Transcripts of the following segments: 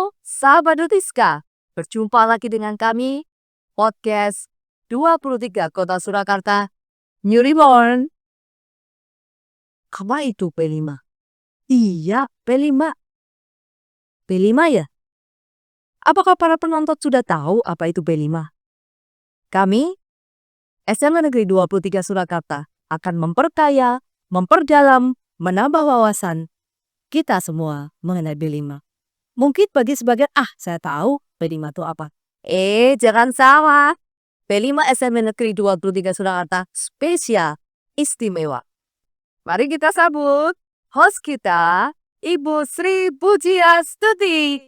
Halo, sahabat Dutiska. Berjumpa lagi dengan kami, podcast 23 Kota Surakarta, New Reborn. Apa itu P5? Iya, P5. P5 ya? Apakah para penonton sudah tahu apa itu P5? Kami, SMA Negeri 23 Surakarta, akan memperkaya, memperdalam, menambah wawasan kita semua mengenai P5. Mungkin bagi sebagian, saya tahu P5 itu apa. Jangan salah. P5 SMA Negeri 23 Surakarta spesial istimewa. Mari kita sambut host kita, Ibu Sri Pujiastuti.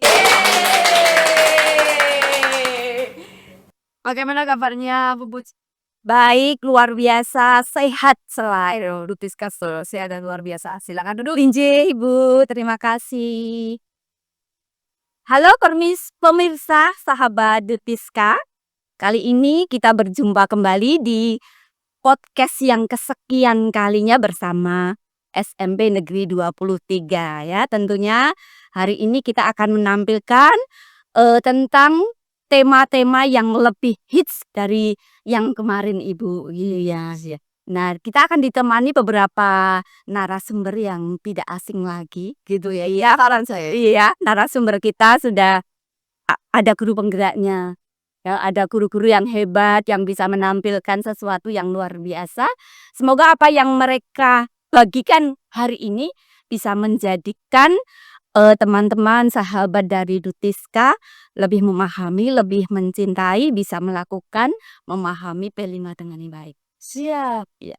Bagaimana kabarnya, Bu Puji? Baik, luar biasa, sehat selalu. Dutiska sehat dan luar biasa. Silakan duduk. Inje, Ibu, terima kasih. Halo pemirsa, sahabat Dutiska. Kali ini kita berjumpa kembali di podcast yang kesekian kalinya bersama SMP Negeri 23 ya. Tentunya hari ini kita akan menampilkan tentang tema-tema yang lebih hits dari yang kemarin Ibu. Iya. Nah, kita akan ditemani beberapa narasumber yang tidak asing lagi gitu ya. Iya, saran saya. Iya, narasumber kita sudah ada guru penggeraknya. Ya, ada guru-guru yang hebat yang bisa menampilkan sesuatu yang luar biasa. Semoga apa yang mereka bagikan hari ini bisa menjadikan teman-teman sahabat dari Dutiska lebih memahami, lebih mencintai, bisa melakukan, memahami P5 dengan baik. Siap. Ya.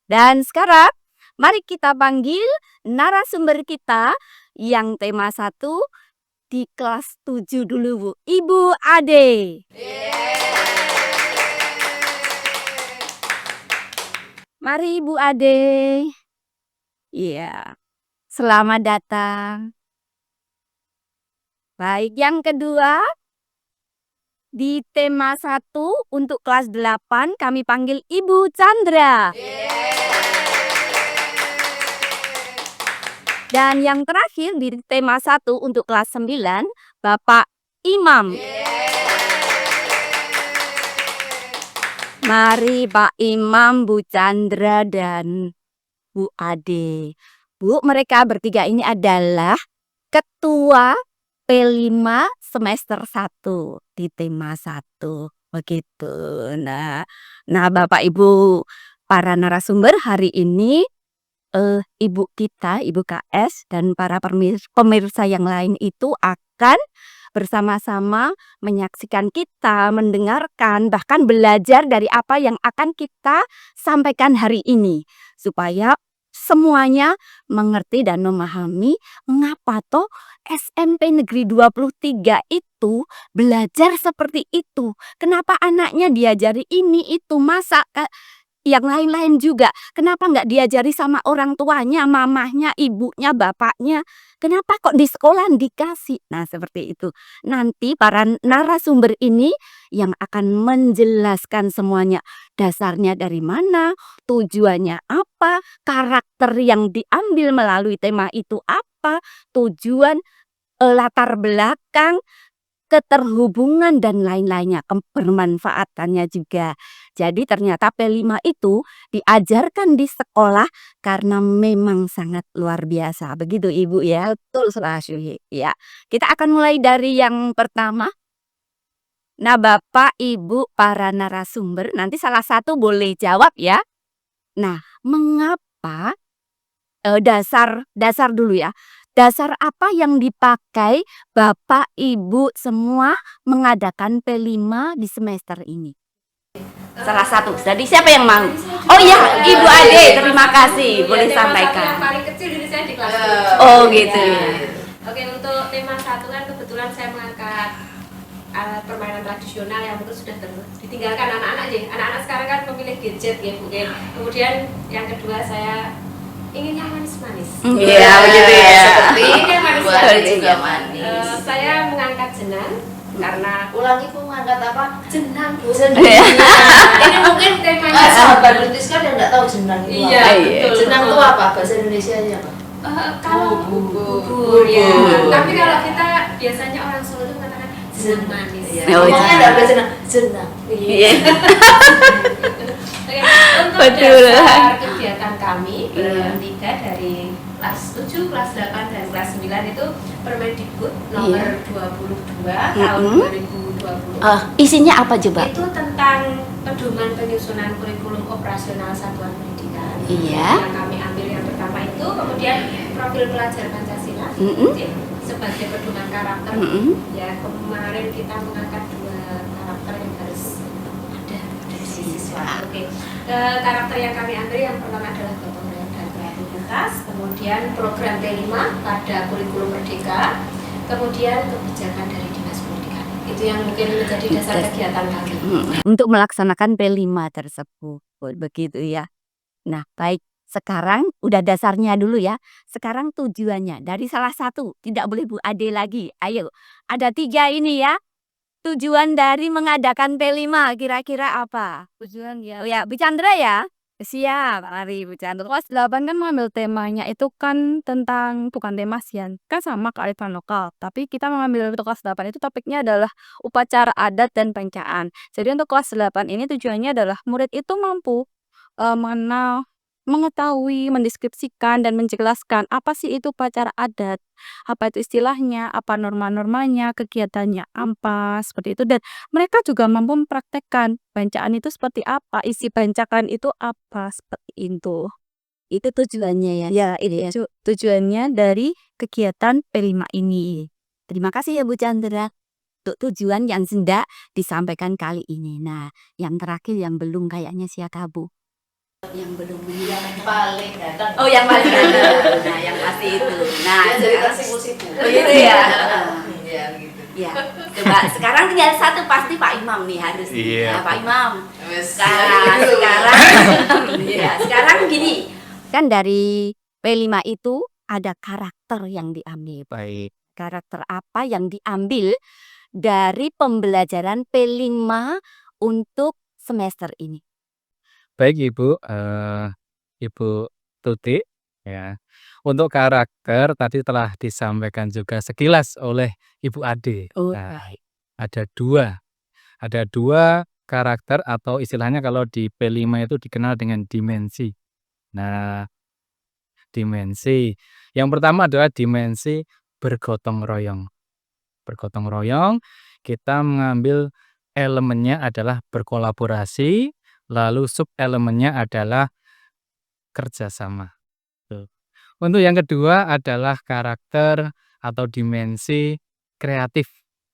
Dan sekarang mari kita panggil narasumber kita yang tema 1 di kelas 7 dulu, Bu. Ibu Ade. Mari Ibu Ade. Iya. Selamat datang. Baik, yang kedua di tema 1 untuk kelas 8 kami panggil Ibu Chandra. Dan yang terakhir di tema 1 untuk kelas 9 Bapak Imam. Mari Pak Imam, Bu Chandra dan Bu Ade. Bu, mereka bertiga ini adalah ketua P5 semester 1 di tema 1 begitu. Nah, Bapak Ibu para narasumber hari ini Ibu kita, Ibu KS dan para pemirsa yang lain itu akan bersama-sama menyaksikan kita, mendengarkan, bahkan belajar dari apa yang akan kita sampaikan hari ini supaya semuanya mengerti dan memahami mengapa toh SMP Negeri 23 itu belajar seperti itu. Kenapa anaknya diajari ini itu, masa yang lain-lain juga. Kenapa nggak diajari sama orang tuanya, mamahnya, ibunya, bapaknya? Kenapa kok di sekolah dikasih? Nah, seperti itu. Nanti para narasumber ini yang akan menjelaskan semuanya. Dasarnya dari mana, tujuannya apa, karakter yang diambil melalui tema itu apa, tujuan, latar belakang, keterhubungan dan lain-lainnya, kebermanfaatannya juga. Jadi ternyata P5 itu diajarkan di sekolah karena memang sangat luar biasa. Begitu Ibu ya. Betul sekali. Ya. Kita akan mulai dari yang pertama. Nah, Bapak, Ibu, para narasumber, nanti salah satu boleh jawab ya. Nah, mengapa dasar dulu ya. Dasar apa yang dipakai Bapak, Ibu semua mengadakan P5 di semester ini? Salah satu. Jadi siapa yang mau? Oh ya, Ibu Ade, terima kasih. Boleh sampaikan. Yang paling kecil ini saya di kelas 7. Oh gitu ya. Oke, untuk tema 1 kan kebetulan saya mengangkat alat permainan tradisional yang mungkin sudah ditinggalkan anak-anak ya. Anak-anak sekarang kan memilih gadget ya, Bu. Kemudian yang kedua saya ingin yang manis-manis. Iya, begitu ya. Seperti yang manis-manis juga manis. Saya mengangkat jenang karena ulangi Bu, mengangkat apa? jenang, Bu. Ini mungkin temanya sahabat Dutiska yang nggak tahu jenang itu Iya, apa. betul. Jenang itu apa? Bahasa Indonesianya apa? Kalau bubur ya. Tapi kalau kita biasanya orang Solo itu mengatakan jenang manis. Iya. Oh, Ngomongnya iya. enggak boleh jenang. Iya. Oke, untuk Betul. dasar kegiatan kami perguruan 3 dari kelas 7, kelas 8 dan kelas 9 itu Permendikbud nomor 22 tahun 2020. Isinya apa coba? Itu tentang pedoman penyusunan kurikulum operasional satuan pendidikan. Iya. Yang kami ambil yang pertama itu, kemudian profil pelajar Pancasila sebagai pedoman karakter. Ya, kemarin kita mengangkat 2 karakter yang harus ada dari siswa. Oke. Karakter yang kami ambil yang pertama adalah gotong royong dan kreativitas, kemudian program P5 pada kurikulum Merdeka, kemudian kebijakan dari Dinas Pendidikan. Itu yang mungkin menjadi dasar kegiatan kami. Untuk melaksanakan P5 tersebut, begitu ya. Nah, baik. Sekarang udah dasarnya dulu ya. Sekarang tujuannya dari salah satu, tidak boleh Bu Ade lagi. Ayo, ada 3 ini ya. Tujuan dari mengadakan P5 kira-kira apa? Tujuan ya Bu Chandra ya. Siap, mari Bu Chandra. Kelas 8 kan mengambil temanya itu kan tentang bukan tema Sian, kan sama kearifan lokal. Tapi kita mengambil untuk kelas 8 itu topiknya adalah upacara adat dan pencaan. Jadi untuk kelas 8 ini tujuannya adalah murid itu mampu mengenal, mengetahui, mendeskripsikan dan menjelaskan apa sih itu upacara adat, apa itu istilahnya, apa norma-normanya, kegiatannya apa, seperti itu. Dan mereka juga mampu mempraktekkan bancaan itu seperti apa, isi bancakan itu apa, seperti itu. Itu tujuannya ya. Ya, ini tujuannya dari kegiatan P5 ini. Terima kasih ya Bu Chandra. Untuk tujuan yang hendak disampaikan kali ini. Nah, yang terakhir yang belum kayaknya siapa Bu? Yang belum Yang paling datang. Oh, yang paling ada. Nah, yang pasti itu. Nah, Dia jadi tersipu-sipu. begitu ya. Iya, gitu. Ya, coba sekarang tinggal satu pasti Pak Imam nih harus. Iya. Ya, Pak Imam. Wes. Sekarang gini. Kan dari P5 itu ada karakter yang diambil. Baik. Karakter apa yang diambil dari pembelajaran P5 untuk semester ini? Baik Ibu, Ibu Tuti ya. Untuk karakter tadi telah disampaikan juga sekilas oleh Ibu Ade. Oh, Nah, baik. ada dua karakter atau istilahnya kalau di P5 itu dikenal dengan dimensi. Nah, dimensi yang pertama adalah dimensi bergotong royong. Bergotong royong, kita mengambil elemennya adalah berkolaborasi, lalu sub elemennya adalah kerjasama. Tuh. Untuk yang kedua adalah karakter atau dimensi kreatif.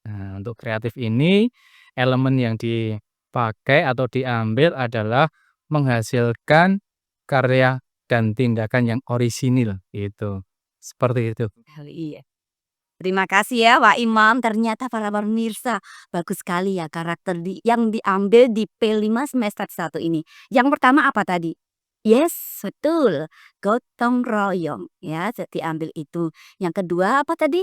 Nah, untuk kreatif ini elemen yang dipakai atau diambil adalah menghasilkan karya dan tindakan yang orisinil itu. Seperti itu. Iya. Terima kasih ya Pak Imam. Ternyata para pemirsa bagus sekali ya karakter yang diambil di P5 semester 1 ini. Yang pertama apa tadi? Yes, betul. Gotong royong ya, diambil itu. Yang kedua apa tadi?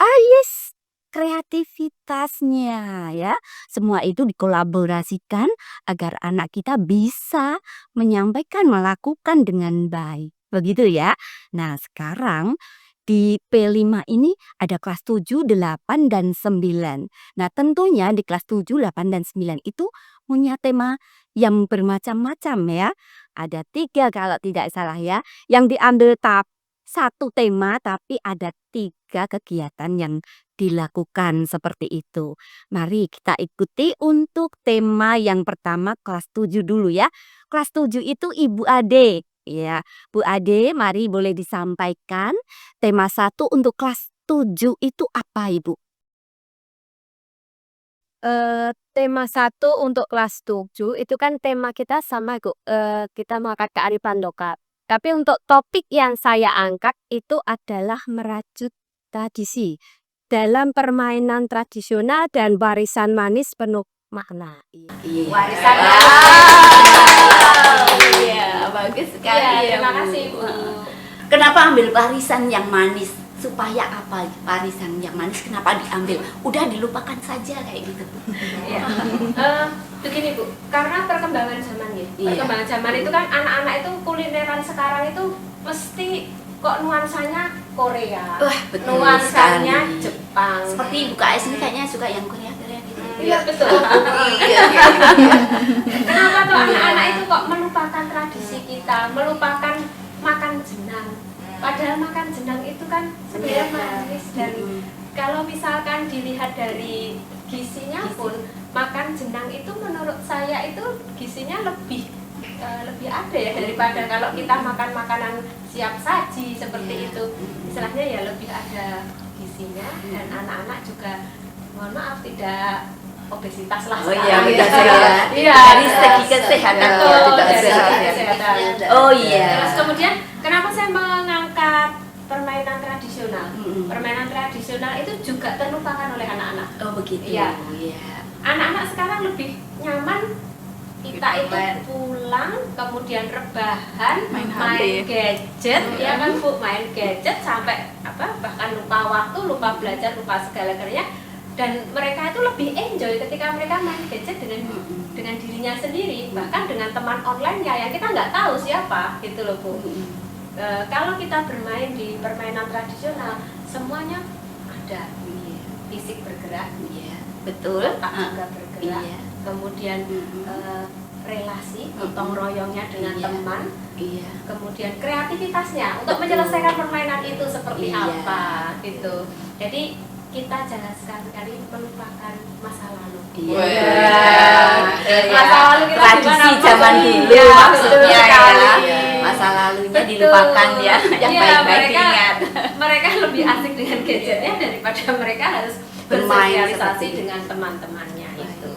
Yes, kreativitasnya ya. Semua itu dikolaborasikan agar anak kita bisa menyampaikan, melakukan dengan baik. Begitu ya. Nah, sekarang di P5 ini ada kelas 7, 8, dan 9. Nah, tentunya di kelas 7, 8, dan 9 itu punya tema yang bermacam-macam ya. Ada 3 kalau tidak salah ya. Yang diambil satu tema tapi ada 3 kegiatan yang dilakukan seperti itu. Mari kita ikuti untuk tema yang pertama kelas 7 dulu ya. Kelas 7 itu Ibu Ade. Ya, Bu Ade, mari boleh disampaikan tema 1 untuk kelas 7 itu apa Ibu? Tema 1 untuk kelas 7 itu kan tema kita sama Bu, kita mengangkat kearifan lokal. Tapi untuk topik yang saya angkat itu adalah merajut tradisi dalam permainan tradisional dan warisan manis penuh makna. Warisan Iya, bagus sekali ya. Terima Bu. kasih Bu. Kenapa ambil warisan yang manis? Supaya apa warisan yang manis kenapa diambil? Udah dilupakan saja kayak gitu. Ya. Begini Bu, karena perkembangan zaman ya. Iya. Perkembangan zaman itu kan anak-anak itu kulineran sekarang itu mesti kok nuansanya Korea, Wah, betul nuansanya sekali. Jepang. Jepang. Seperti Ibu KS ini kayaknya suka yang Korea gitu. Iya betul. Iya. Kenapa tuh anak-anak itu kok melupakan tradisi kita, melupakan makan jenang? Padahal makan jenang itu kan sebenarnya manis dan kalau misalkan dilihat dari gizinya pun makan jenang itu menurut saya itu gizinya lebih ada ya daripada kalau kita makan makanan siap saji seperti itu. Istilahnya ya lebih ada gizinya dan anak-anak juga mohon maaf tidak obesitas lah. Oh iya, sekarang tidak ya. sehat. Iya, Dari segi kesehatan betul, ya, tidak dari sehat segi ya. kesehatan. Oh iya. Terus kemudian kenapa saya mengangkat permainan tradisional? Mm-mm. Permainan tradisional itu juga terlupakan oleh anak-anak. Oh begitu. Iya. Iya. Anak-anak sekarang lebih nyaman kita itu Main. pulang kemudian rebahan Main main HP. gadget ya kan Bu, main gadget sampai bahkan lupa waktu, lupa belajar, lupa segala-galanya dan mereka itu lebih enjoy ketika mereka main gadget dengan dirinya sendiri bahkan dengan teman online-nya yang kita nggak tahu siapa gitu loh Bu. Kalau kita bermain di permainan tradisional semuanya ada, fisik bergerak, Iya. Betul. otak juga bergerak, Iya. kemudian relasi gotong royongnya dengan Iya. teman, Iya. kemudian kreativitasnya untuk Betul. menyelesaikan permainan itu seperti Iya. apa gitu. Jadi kita jangan sekali-kali melupakan masa lalu. Iya. Masa lalu kita Tradisi gimana? zaman Iya, dulu betul maksudnya sekali. ya. Masa lalunya Betul. dilupakan ya. Yang Iya, baik-baik mereka- diingat. Mereka lebih asik dengan gadgetnya daripada mereka harus Bermain bersosialisasi seperti dengan teman-temannya itu.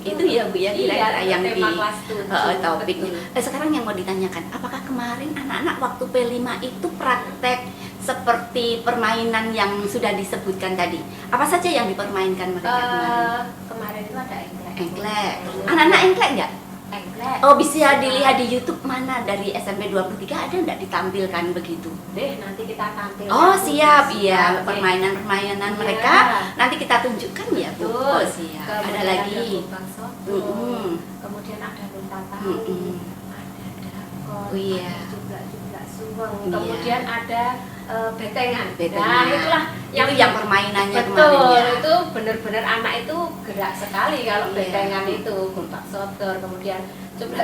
Itu ya Bu ya kira-kira Iya, yang tema di kelas 7, topiknya. betul. Sekarang yang mau ditanyakan, apakah kemarin anak-anak waktu P5 itu praktek seperti permainan yang sudah disebutkan tadi? Apa saja yang dipermainkan mereka kemarin? Kemarin itu ada engklek. Engklek. Anak-anak engklek nggak? Engklek. Oh bisa dilihat di YouTube mana dari SMP 23 ada nggak ditampilkan begitu? Deh, nanti kita tampil. Oh siap, iya Oke. permainan-permainan Iya. mereka nanti kita tunjukkan ya Bu. Betul. Oh siap. Kemudian Ada lagi. gobang soto, Mm-mm. kemudian ada lunta tahu, Mm-mm. ada drakor, Oh, iya. ada juga suweng, Iya. kemudian ada betengan. Betengan. Nah, itulah Itu yang permainannya betul, kemarin ya. itu benar-benar anak itu gerak sekali kalau Iya. betengan itu, gobak sotor, kemudian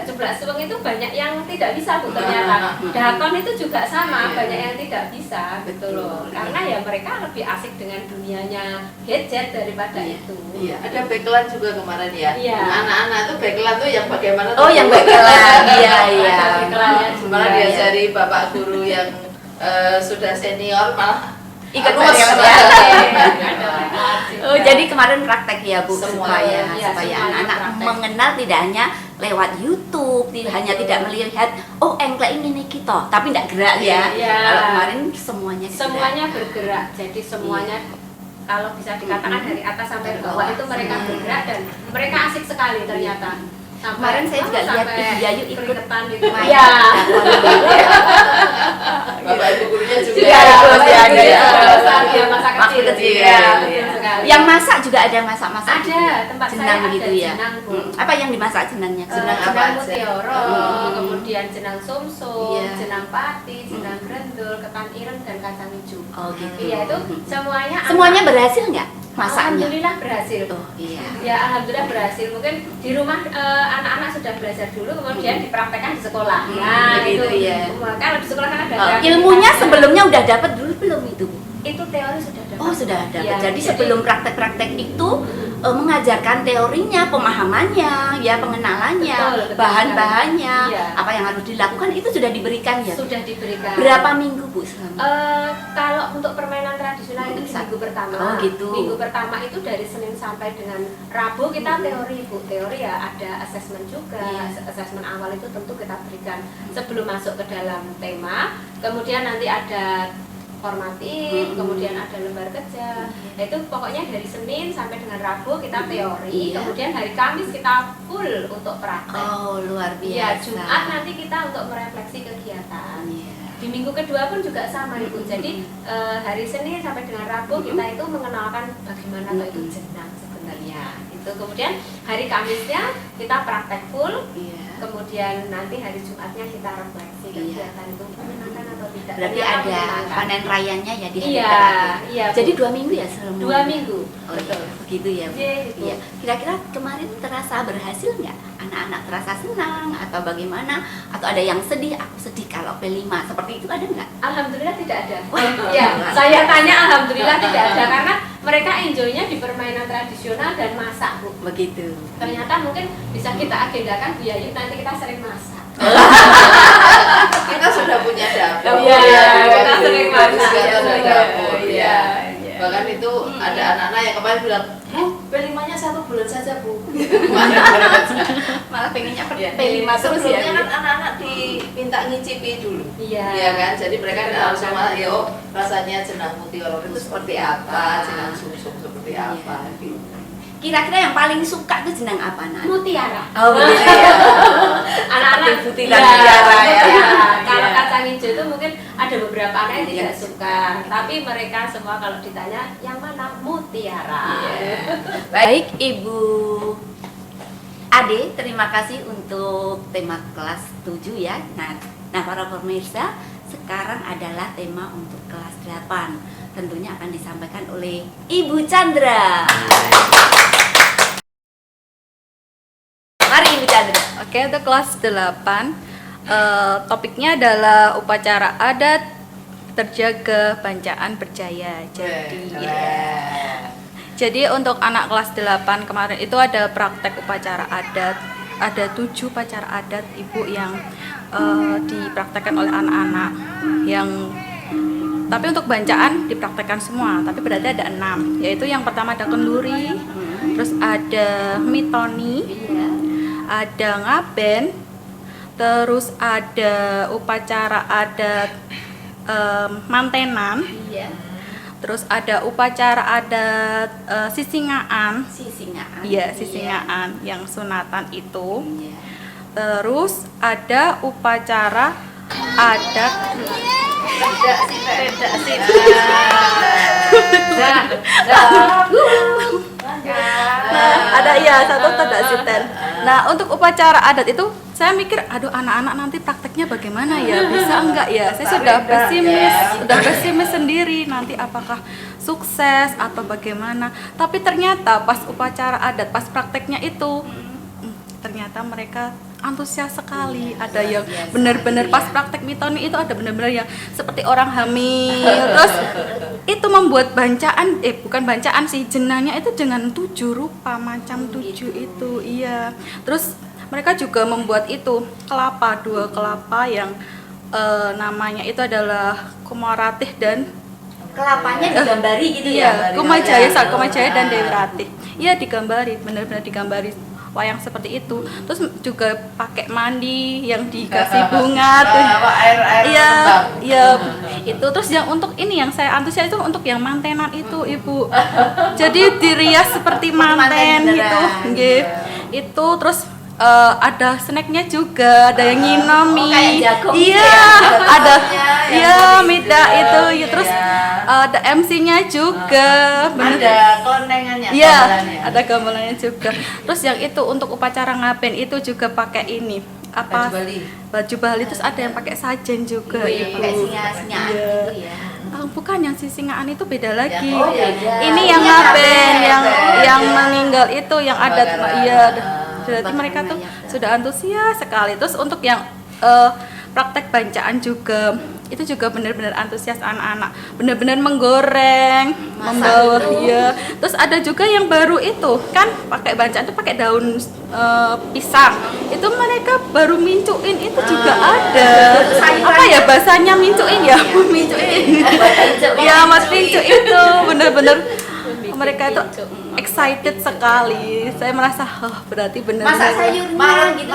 cublak suweng itu banyak yang tidak bisa Bu ternyata. Dakon itu juga sama, Iya. banyak yang tidak bisa gitu loh. Karena ya mereka lebih asik dengan dunianya gadget daripada Iya. itu. Iya, ada backland juga kemarin ya. Iya. Anak-anak tuh backland tuh yang bagaimana? Oh tuh? yang backland, iya iya. Ada backlandnya juga. Malah diajari bapak guru yang sudah senior malah Ikut ruas backland banget. ya. Ada backland juga. Oh jadi kemarin praktek ya Bu Semua, supaya iya, supaya semuanya anak-anak praktek. mengenal tidak hanya lewat YouTube, hanya tidak melihat oh engklek ini nih kita, tapi tidak gerak ya. Iya. Kalau kemarin semuanya gerak. Semuanya bergerak, jadi semuanya kalau bisa dikatakan dari atas sampai ke bawah itu mereka bergerak dan mereka asik sekali ternyata. Kemarin saya juga lihat sampai Ibu Yayu ikut keringetan gitu. main. Iya. Bapak ibu gurunya juga. Iya, ikut iya, ya, iya. iya. Saat dia masa Waktu kecil. kecil, Iya, iya. betul sekali. Yang masak juga ada masak-masak Ada, gitu ya? tempat saya jenang ada gitu ya. jenang, Bu. Apa yang dimasak jenangnya? Jenang apa Jenang aja? mutiara, Hmm. kemudian jenang sumsum, Iya. jenang pati, jenang grendul, ketan ireng dan kacang hijau. Oh gitu. Iya itu semuanya. Semuanya berhasil nggak masaknya? Alhamdulillah berhasil. Oh iya. Ya alhamdulillah berhasil. Mungkin di rumah anak-anak sudah belajar dulu, kemudian dipraktekkan di sekolah. Nah begitu itu ya. Kalau di sekolah kan ada. Oh, kreativitas. ilmunya sebelumnya udah dapat dulu belum itu Bu? Itu teori sudah dapat. Oh sudah dapat. Ya, Jadi sebelum praktek-praktek itu mengajarkan teorinya, pemahamannya, ya pengenalannya, Betul, betul bahan-bahannya, sekali. Iya. apa yang harus dilakukan itu sudah diberikan ya. sudah diberikan. Berapa minggu Bu selama? Kalau untuk permainan tradisional itu di minggu pertama. Oh, gitu. Minggu pertama itu dari Senin sampai dengan Rabu kita teori Bu. Teori ya ada asesmen juga. Iya. Asesmen awal itu tentu kita berikan sebelum masuk ke dalam tema. Kemudian nanti ada formatif, kemudian ada lembar kerja. Nah, itu pokoknya dari Senin sampai dengan Rabu kita teori. Iya. Kemudian hari Kamis kita full untuk praktek. Oh luar Iya, biasa. Jumat nanti kita untuk merefleksi kegiatan. Iya. Di minggu kedua pun juga sama Ibu. Jadi hari Senin sampai dengan Rabu kita itu mengenalkan bagaimana itu jenang sebenarnya. Itu kemudian hari Kamisnya kita praktek full. Iya. Kemudian nanti hari Jumatnya kita refleksi Iya. kegiatan itu menyenangkan atau tidak. Berarti Ternyata ada menyenangkan. panen rayanya ya di hari Iya, terakhir. iya. Jadi Bu. 2 minggu ya selama? 2 minggu. Oh iya, begitu ya Bu. Iya, Bu. Iya. Kira-kira kemarin terasa berhasil nggak? Anak-anak terasa senang atau bagaimana? Atau ada yang sedih? Aku sedih kalau P5 seperti itu ada nggak? Alhamdulillah tidak ada. Wah, Ya, alhamdulillah. saya tanya alhamdulillah tidak ada karena mereka enjoy-nya di permainan tradisional dan masak, Bu. Begitu. Ternyata mungkin bisa kita agendakan Bu Yayu nanti kita sering masak. Kita sudah punya dapur. Iya, kita Kan sering dulu masak. disediakan dari dapur. Iya, Ya. Bahkan itu ada anak-anak yang kemarin bilang, Bu, P5-nya 1 bulan saja, Bu. Malah pengennya Ya. P5 terus ya. Sebelumnya kan anak-anak diminta ngicipi dulu. Iya. Iya kan, jadi mereka tidak harus sama ya, oh rasanya jenang putih orang itu seperti apa, jenang sumsum seperti apa. Gitu. Kira-kira yang paling suka itu jenang apa, Nak? Mutiara. Oh, begitu ya. Anak-anak Seperti putiran iya, mutiara ya. mutiara. Kalau Iya. kacang hijau itu mungkin ada beberapa anak yang tidak Iya. suka, tapi mereka semua kalau ditanya yang mana mutiara. Baik, Ibu Ade, terima kasih untuk tema kelas 7 ya. Nah, para pemirsa, sekarang adalah tema untuk kelas 8. Tentunya akan disampaikan oleh Ibu Chandra. Mari Ibu Chandra. Oke, untuk kelas 8 topiknya adalah upacara adat terjaga Bancaan Berjaya. Jadi untuk anak kelas 8 kemarin itu ada praktek upacara adat. Ada 7 upacara adat Ibu yang dipraktekkan oleh anak-anak. Tapi untuk bancaan dipraktekkan semua, tapi berarti ada 6. Yaitu yang pertama ada kenduri, terus ada mitoni, ada ngaben, terus ada upacara adat mantenan, terus ada upacara adat sisingaan. Sisingaan. Iya, sisingaan yang sunatan itu. Iya. Terus ada upacara adat ada iya satu tidak siten. Nah, untuk upacara adat itu saya mikir, aduh anak-anak nanti prakteknya bagaimana ya, bisa enggak ya? Saya sudah pesimis sendiri nanti apakah sukses atau bagaimana. Tapi ternyata pas upacara adat, pas prakteknya itu ternyata mereka antusias sekali. Ada yang benar-benar pas praktek mitoni itu ada benar-benar yang seperti orang hamil. Terus itu membuat bancaan, bukan bancaan sih, jenangnya itu dengan 7 rupa macam 7 itu. Iya. Terus mereka juga membuat itu kelapa, 2 kelapa yang namanya itu adalah Kumaratih dan Kelapanya digambari gitu ya. Kumajaya dan Dewi Ratih. Iya, digambari, benar-benar digambari wayang seperti itu. Terus juga pakai mandi yang dikasih bunga tuh. Iya, iya. Itu terus yang untuk ini yang saya antusias itu untuk yang mantenan itu, Ibu. Jadi dirias seperti manten gitu. Nggih. Itu terus ada snacknya juga, ada yang nginomi. kayak jagung Iya, gitu ya? ada. Yang Iya, begitu. mida itu. Iya. Terus ada MC-nya juga. Bener. Ada kelonengannya. Iya, gamelannya. ada gamelannya juga. Terus yang itu untuk upacara ngaben itu juga pakai ini apa? Baju Bali. Baju Bali, terus ada yang pakai sajen juga, Ibu. Pakai singa-singaan Iya. gitu ya. Bukan, yang sisingaan itu beda lagi. Oh, beda. Ini yang Ini ngaben, ngaben. yang meninggal itu yang adat. Kebakaran. Iya, berarti Kebakaran mereka tuh mayat. sudah antusias sekali. Terus untuk yang praktek bancaan juga itu juga benar-benar antusias anak-anak, benar-benar menggoreng, membawa ya. Terus ada juga yang baru itu kan pakai bancaan itu pakai daun pisang. Itu mereka baru mincuin itu juga ada. Apa ya bahasanya mincuin ya? Mincuin. Ya, Mas pincu itu benar-benar mereka itu excited sekali. Saya merasa berarti Masak benar-benar sayurnya gitu.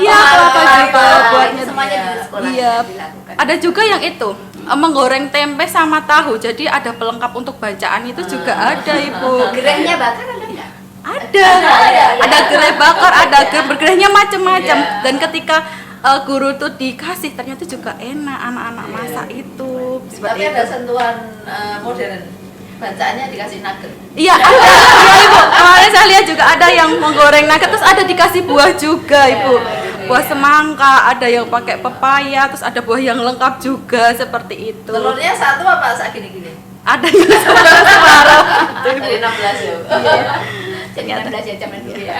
Iya, kelapa juga buatnya. Semuanya di sekolah Iya. dilakukan. Ada juga yang itu menggoreng tempe sama tahu. Jadi ada pelengkap untuk bacaan itu juga ada, Ibu. Gerehnya bakar ada nggak? Ada gerai bakar, ada bergerehnya macam-macam. Dan ketika guru tuh dikasih ternyata juga enak anak-anak masak itu. Tapi Seperti ada itu. sentuhan modern. Bacaannya dikasih nugget. Iya, ada. Iya, Ibu. Kemarin saya lihat juga ada yang menggoreng nugget terus ada dikasih buah juga, Ibu. buah semangka, ada yang pakai pepaya, terus ada buah yang lengkap juga seperti itu. Telurnya satu apa saat gini-gini? Ada yang separuh. Dari 16 ya. Jadi 16 ya zaman dulu ya.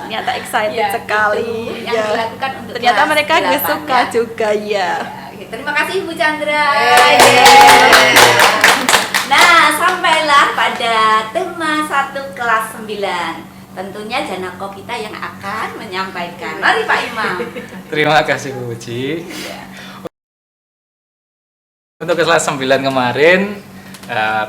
Ternyata excited Iya, sekali. Yang Ya. dilakukan untuk Ternyata kelas mereka juga 8 suka ya. juga ya. Oke, terima kasih Bu Chandra. Yeay. Nah, sampailah pada tema 1 kelas 9. Tentunya Janako kita yang akan menyampaikan. Mari Pak Imam. Terima kasih Bu Uci. Untuk kelas 9 kemarin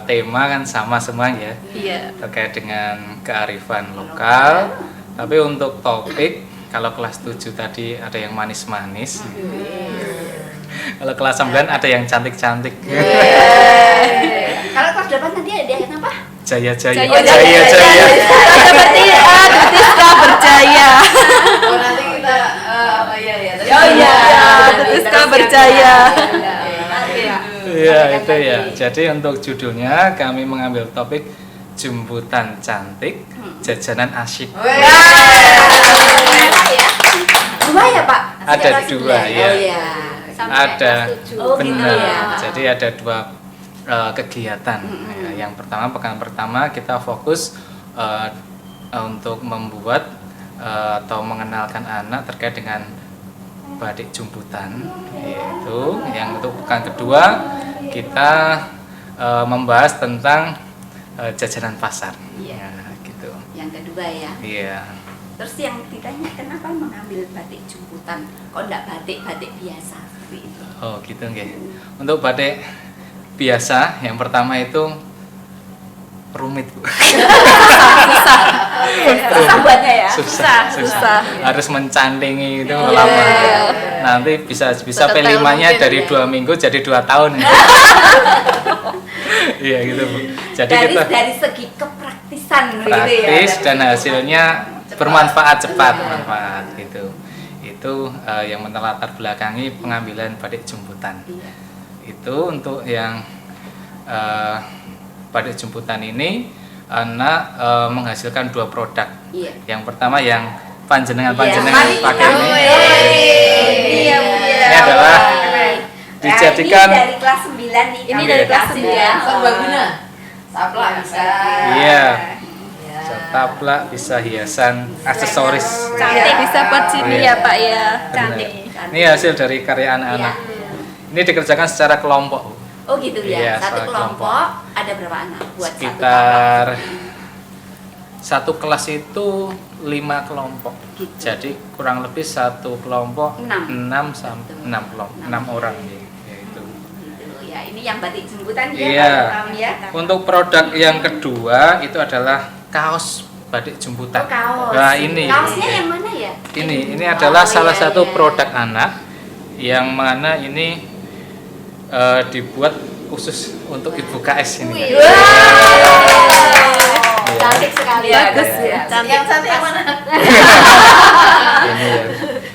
tema kan sama semua ya, Iya. terkait dengan kearifan lokal. Tapi untuk topik, kalau kelas 7 tadi ada yang manis-manis. Kalau kelas 9 ada yang cantik-cantik. Kalau kelas 8 nanti ada yang apa? Jaya-jaya. Jaya, Oh, jaya, jaya-jaya. Seperti Tutiska berjaya. Oh, nanti kita apa ya ya. Oh iya, Tutiska berjaya. Iya, itu ya. Jadi untuk judulnya kami mengambil topik jemputan cantik, jajanan asyik. Dua ya Pak? Ada Kelas 2 9. ya. Oh iya. Ada Oh, gitu benar. ya. Jadi ada 2 kegiatan. Ya, yang pertama, pekan pertama kita fokus untuk membuat atau mengenalkan anak terkait dengan batik jemputan, yaitu yang untuk pekan kedua kita membahas tentang jajanan pasar. Iya. Ya, gitu. Yang kedua ya. Iya. Terus yang ditanya kenapa mengambil batik jemputan? Kok enggak batik-batik biasa seperti itu? Oh, gitu nggih. Untuk batik biasa, yang pertama itu rumit, Bu. Susah buatnya ya? Susah. Harus mencandingi itu Iya. lama. Nanti bisa Setetel P5-nya mungkin dari ya. 2 minggu jadi 2 tahun. Iya gitu, Bu. Jadi kita Dari segi kepraktisan gitu ya. praktis dan hasilnya bermanfaat cepat, bermanfaat gitu. Itu yang melatar belakangi pengambilan batik jemputan. Iya. Itu untuk yang batik jemputan ini anak menghasilkan 2 produk. Iya. Yang pertama yang panjenengan Mari pakai kita ini. Iya, Bu. Ini adalah dijadikan Ini dari kelas 9 nih. Ini kami dari kelas kasih 9. ya. Serbaguna. Saplak bisa. Iya. Ya. taplak, bisa hiasan, aksesoris. Cantik bisa buat sini ya Pak ya. Cantik. Ini hasil dari karya anak-anak. Ini dikerjakan secara kelompok. Oh gitu ya. Iya, Satu soal kelompok ada berapa anak buat Sekitar satu kelas itu 5 kelompok. Gitu. Jadi kurang lebih satu kelompok 6. 6 kelompok, 6 orang ya. Itu. Gitu ya. Ini yang batik jemputan ya Iya. Pak Ilham ya. Untuk produk yang kedua itu adalah kaos batik jemputan. Oh, kaos. Nah, ini. Kaosnya yang mana ya? Ini adalah Oh, salah iya, satu iya. produk anak yang mana ini dibuat khusus untuk ibu KS ini. Wih. Iya. Cantik sekali. Bagus Iya. ya. Cantik. Yang satu yang mana? Ini ya.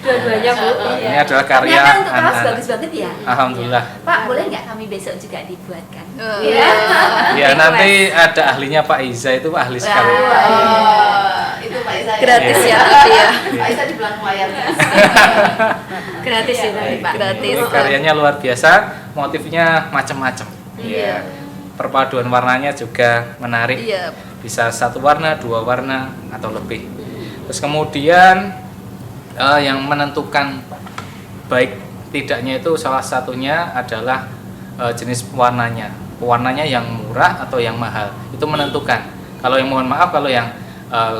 Dua-duanya Bu. Ini adalah karya Ternyata untuk kaos anak-anak. bagus banget ya. Alhamdulillah. Pak, boleh nggak kami besok juga dibuatkan? Iya. Ya nanti ada ahlinya Pak Iza, itu ahli sekali. Oh, itu Pak Isa. Gratis ya. Iya. Pak Isa di belakang layar. Gratis ya tadi Pak. Gratis. Ini karyanya luar biasa, motifnya macam-macam. Iya. Perpaduan warnanya juga menarik. Iya. Bisa 1 warna, 2 warna atau lebih. Terus kemudian yang menentukan baik tidaknya itu salah satunya adalah jenis warnanya. Warnanya yang murah atau yang mahal itu menentukan. Kalau yang, mohon maaf, kalau yang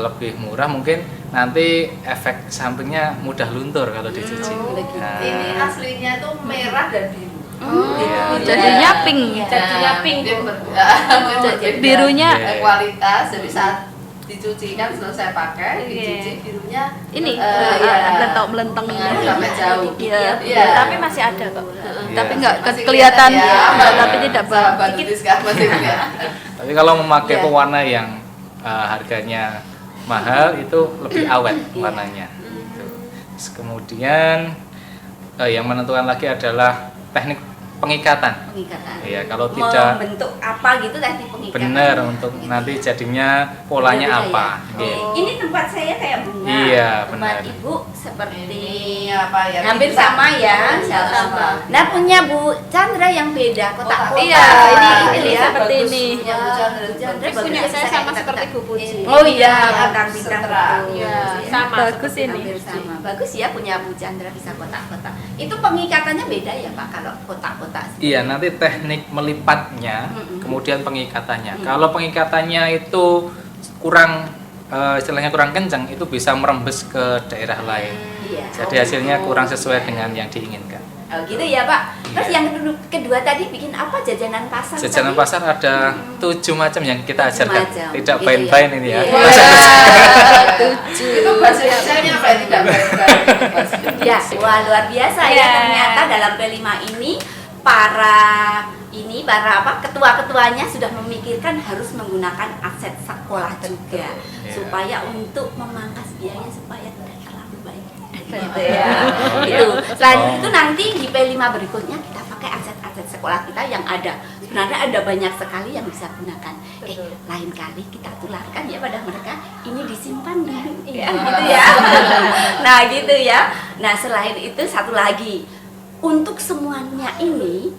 lebih murah mungkin nanti efek sampingnya mudah luntur kalau dicuci. Nah, Ini aslinya tuh merah dan biru. iya. Jadinya pink. Jadinya pink. Birunya Iya. Kualitas, jadi saat dicuci kan selesai pakai, dicuci birunya ini iya. melentong-melentong. Pengaruh sampai jauh. Iya. Iya. Tapi masih ada kok. Iya. Tapi nggak Masih kelihatan ya, tapi tidak sahabat dikit. Tutiska masih ya. Tapi kalau memakai Iya. pewarna yang harganya mahal itu lebih awet warnanya. Gitu. Terus kemudian yang menentukan lagi adalah teknik pengikatan. Pengikatan. Iya, kalau tidak Membentuk apa gitu tadi pengikatan. benar untuk nanti jadinya polanya Beda-beda apa. ya? Iya. Ini tempat saya kayak bunga. Iya, Tempat benar. Ibu seperti Ini apa ya? hampir sama ya. Sama. Nah, punya Bu Chandra yang beda kotak-kotak. Iya, ini ya. seperti Bagus. ini. Punya Bu Chandra. Bu Chandra Terus punya bagus. saya Bisa sama kayak seperti kotak-kotak. Bu Puji. Oh iya, Iya, bintang-bintang setera. betul. Iya, sama Bagus seperti ini. Hampir sama. Bagus ya punya Bu Chandra bisa kotak-kotak. Itu pengikatannya beda ya Pak kalau kotak-kotak. Iya, nanti teknik melipatnya, kemudian pengikatannya. Mm. Kalau pengikatannya itu kurang istilahnya kurang kencang, itu bisa merembes ke daerah lain. Iya. Jadi hasilnya kurang sesuai dengan yang diinginkan. Oh gitu ya Pak. Terus Iya. yang kedua tadi bikin apa jajanan pasar? Jajanan tadi? pasar ada 7 macam yang kita ajarkan. Macam. Tidak Gitu bain-bain ini ya. Iya. Itu bahasa Indonesia apa ya? Tidak baik-baik. Ya, wah luar biasa ya Iya. ternyata dalam P5 ini para ketua-ketuanya sudah memikirkan harus menggunakan aset sekolah juga Iya. supaya untuk memangkas biaya supaya tidak terlalu banyak. Gitu Iya. ya. Itu. Selain Oh. itu nanti di P5 berikutnya kita pakai aset-aset sekolah kita yang ada. Sebenarnya ada banyak sekali yang bisa gunakan. Betul. Lain kali kita tularkan ya pada mereka ini disimpan dulu. Iya. Gitu ya. Nah, gitu ya. Nah, selain itu satu lagi. Untuk semuanya ini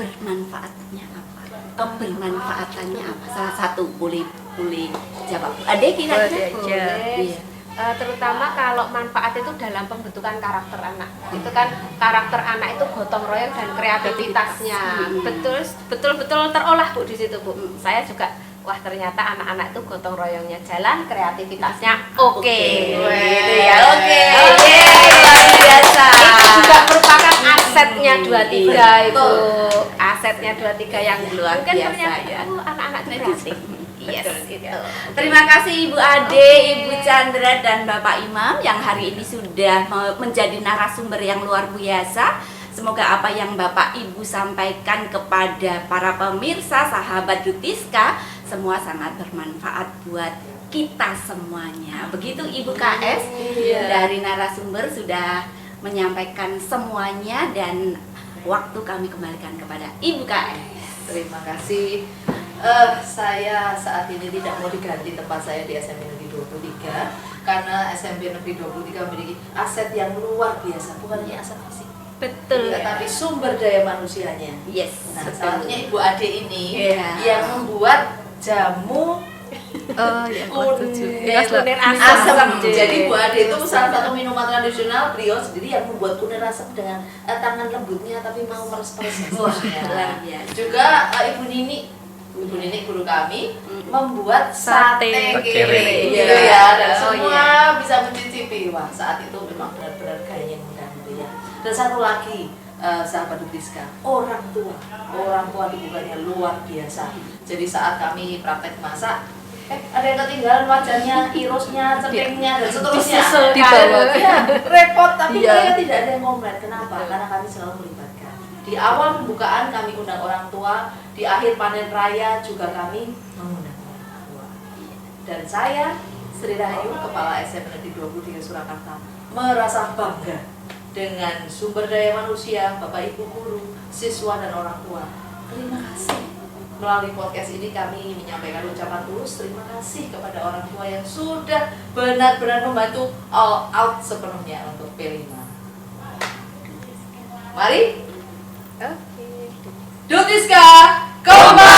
bermanfaatnya apa? Kebermanfaatannya apa? Salah satu boleh jawab. Ada kira-kira? Boleh. Iya. Terutama kalau manfaat itu dalam pembentukan karakter anak. Itu kan karakter anak itu gotong royong dan kreativitasnya. Betul-betul terolah Bu di situ Bu. Saya juga wah ternyata anak-anak itu gotong royongnya jalan, kreativitasnya oke. Gitu ya. Oke. Oke. Luar biasa. Itu juga merupakan asetnya 23 itu. Betul. Asetnya 23 yang Luar mungkin biasa, ternyata ya. anak-anak itu kreatif. Yes. Betul, gitu. Terima kasih Ibu Ade, Ibu Chandra dan Bapak Imam yang hari ini sudah menjadi narasumber yang luar biasa. Semoga apa yang Bapak Ibu sampaikan kepada para pemirsa sahabat Dutiska semua sangat bermanfaat buat kita semuanya. Begitu Ibu KS dari narasumber sudah menyampaikan semuanya dan waktu kami kembalikan kepada Ibu KS. Terima kasih. Saya saat ini tidak mau diganti tempat saya di SMP Negeri 23 karena SMP Negeri 23 memiliki aset yang luar biasa, bukan hanya aset fisik, Betul. tetapi sumber daya manusianya. Yes. Nah, salah satunya Ibu Ade ini Iya. yang membuat jamu Oh iya, Kunir asam. asam. Jadi Bu Ade itu salah satu minuman tradisional, beliau sendiri yang membuat kunir asam dengan tangan lembutnya tapi mau meres-meres. Luar biasa. Juga Ibu Nini guru kami membuat sate kere gitu ya, dan semua bisa mencicipi. Wah, saat itu memang benar-benar gaya yang mudah ya. Dan satu lagi sahabat Dutiska, orang tua itu bukannya luar biasa. Jadi saat kami praktek masak, ada yang ketinggalan wajannya, irosnya, centengnya dan seterusnya. Ya, repot tapi mereka tidak ada yang komplain. Kenapa? Karena kami selalu melibatkan. Di awal pembukaan kami undang orang tua, di akhir panen raya juga kami mengundang orang tua. Dan saya, Sri Rahayu, Kepala SMP Negeri 23 Surakarta, merasa bangga dengan sumber daya manusia, Bapak Ibu guru, siswa dan orang tua. Terima kasih. Melalui podcast ini kami menyampaikan ucapan tulus terima kasih kepada orang tua yang sudah benar-benar membantu all out sepenuhnya untuk P5. Mari, Dutiska kembali.